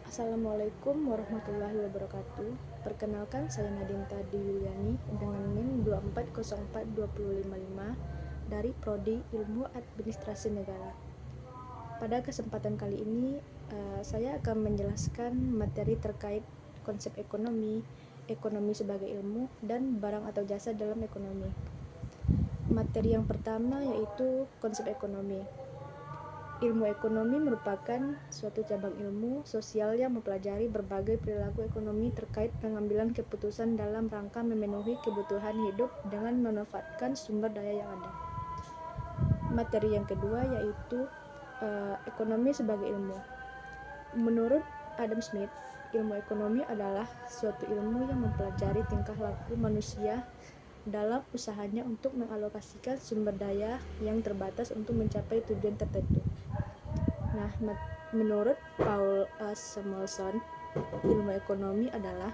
Assalamualaikum warahmatullahi wabarakatuh. Perkenalkan, saya Nadinta Diwiliani dengan NIM 2404255 dari Prodi Ilmu Administrasi Negara. Pada kesempatan kali ini, saya akan menjelaskan materi terkait konsep ekonomi, ekonomi sebagai ilmu, dan barang atau jasa dalam ekonomi. Materi yang pertama yaitu konsep ekonomi. Ilmu ekonomi merupakan suatu cabang ilmu sosial yang mempelajari berbagai perilaku ekonomi terkait pengambilan keputusan dalam rangka memenuhi kebutuhan hidup dengan memanfaatkan sumber daya yang ada. Materi yang kedua yaitu ekonomi sebagai ilmu. Menurut Adam Smith, ilmu ekonomi adalah suatu ilmu yang mempelajari tingkah laku manusia dalam usahanya untuk mengalokasikan sumber daya yang terbatas untuk mencapai tujuan tertentu. Nah, menurut Paul A. Samuelson, ilmu ekonomi adalah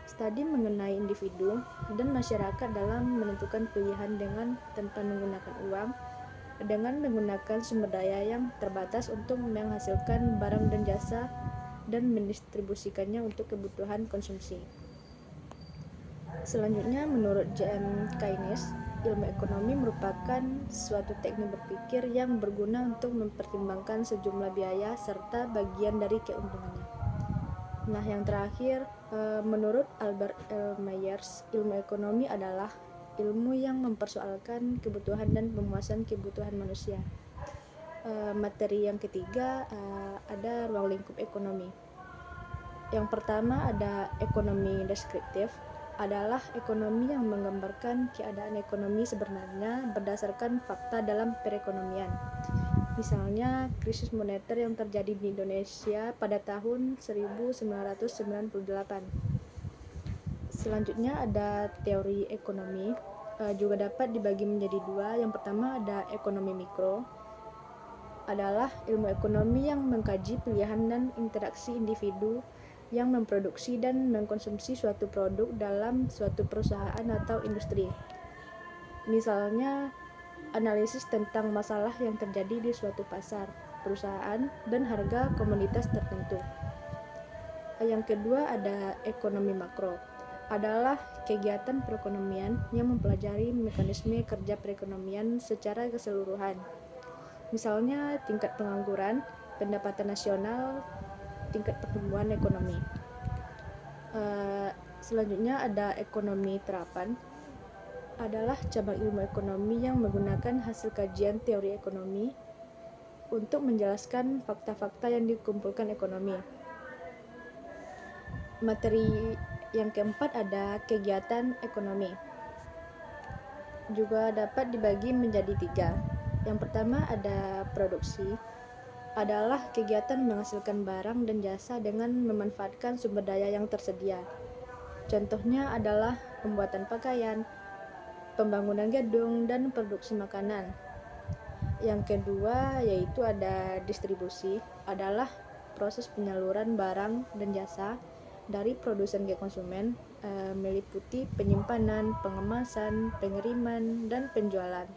studi mengenai individu dan masyarakat dalam menentukan pilihan tanpa menggunakan uang, dengan menggunakan sumber daya yang terbatas untuk menghasilkan barang dan jasa dan mendistribusikannya untuk kebutuhan konsumsi. Selanjutnya, menurut J.M. Keynes, ilmu ekonomi merupakan suatu teknik berpikir yang berguna untuk mempertimbangkan sejumlah biaya serta bagian dari keuntungannya. Nah, yang terakhir, menurut Albert L. Myers, ilmu ekonomi adalah ilmu yang mempersoalkan kebutuhan dan pemuasan kebutuhan manusia. Materi yang ketiga, ada ruang lingkup ekonomi. Yang pertama ada ekonomi deskriptif, adalah ekonomi yang menggambarkan keadaan ekonomi sebenarnya berdasarkan fakta dalam perekonomian. Misalnya, krisis moneter yang terjadi di Indonesia pada tahun 1998. Selanjutnya ada teori ekonomi, juga dapat dibagi menjadi dua. Yang pertama ada ekonomi mikro, adalah ilmu ekonomi yang mengkaji pilihan dan interaksi individu yang memproduksi dan mengkonsumsi suatu produk dalam suatu perusahaan atau industri. Misalnya, analisis tentang masalah yang terjadi di suatu pasar, perusahaan, dan harga komoditas tertentu. Yang kedua ada ekonomi makro, adalah kegiatan perekonomian yang mempelajari mekanisme kerja perekonomian secara keseluruhan. Misalnya, tingkat pengangguran, pendapatan nasional, tingkat pertumbuhan ekonomi. Selanjutnya ada ekonomi terapan, adalah cabang ilmu ekonomi yang menggunakan hasil kajian teori ekonomi untuk menjelaskan fakta-fakta yang dikumpulkan ekonomi. Materi yang keempat ada kegiatan ekonomi, juga dapat dibagi menjadi tiga. Yang pertama ada produksi, adalah kegiatan menghasilkan barang dan jasa dengan memanfaatkan sumber daya yang tersedia. Contohnya adalah pembuatan pakaian, pembangunan gedung, dan produksi makanan. Yang kedua yaitu ada distribusi, adalah proses penyaluran barang dan jasa dari produsen ke konsumen, meliputi penyimpanan, pengemasan, pengiriman, dan penjualan,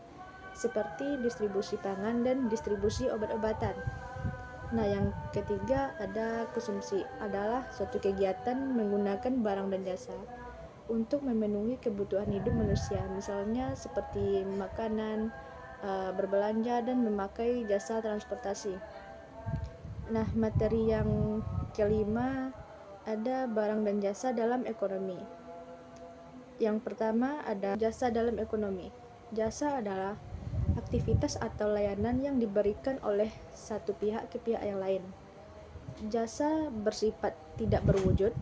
seperti distribusi pangan dan distribusi obat-obatan. Nah, yang ketiga ada konsumsi, adalah suatu kegiatan menggunakan barang dan jasa untuk memenuhi kebutuhan hidup manusia, misalnya seperti makanan, berbelanja, dan memakai jasa transportasi. Nah, materi yang kelima ada barang dan jasa dalam ekonomi. Yang pertama ada jasa dalam ekonomi. Jasa adalah aktivitas atau layanan yang diberikan oleh satu pihak ke pihak yang lain. Jasa bersifat tidak berwujud,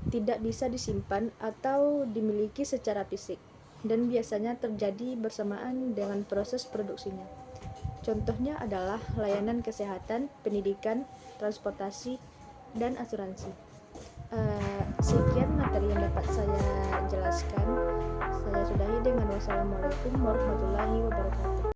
tidak bisa disimpan atau dimiliki secara fisik, dan biasanya terjadi bersamaan dengan proses produksinya. Contohnya adalah layanan kesehatan, pendidikan, transportasi, dan asuransi. Sekian materi yang dapat saya jelaskan. Saya sudahi dengan wassalamualaikum warahmatullahi wabarakatuh.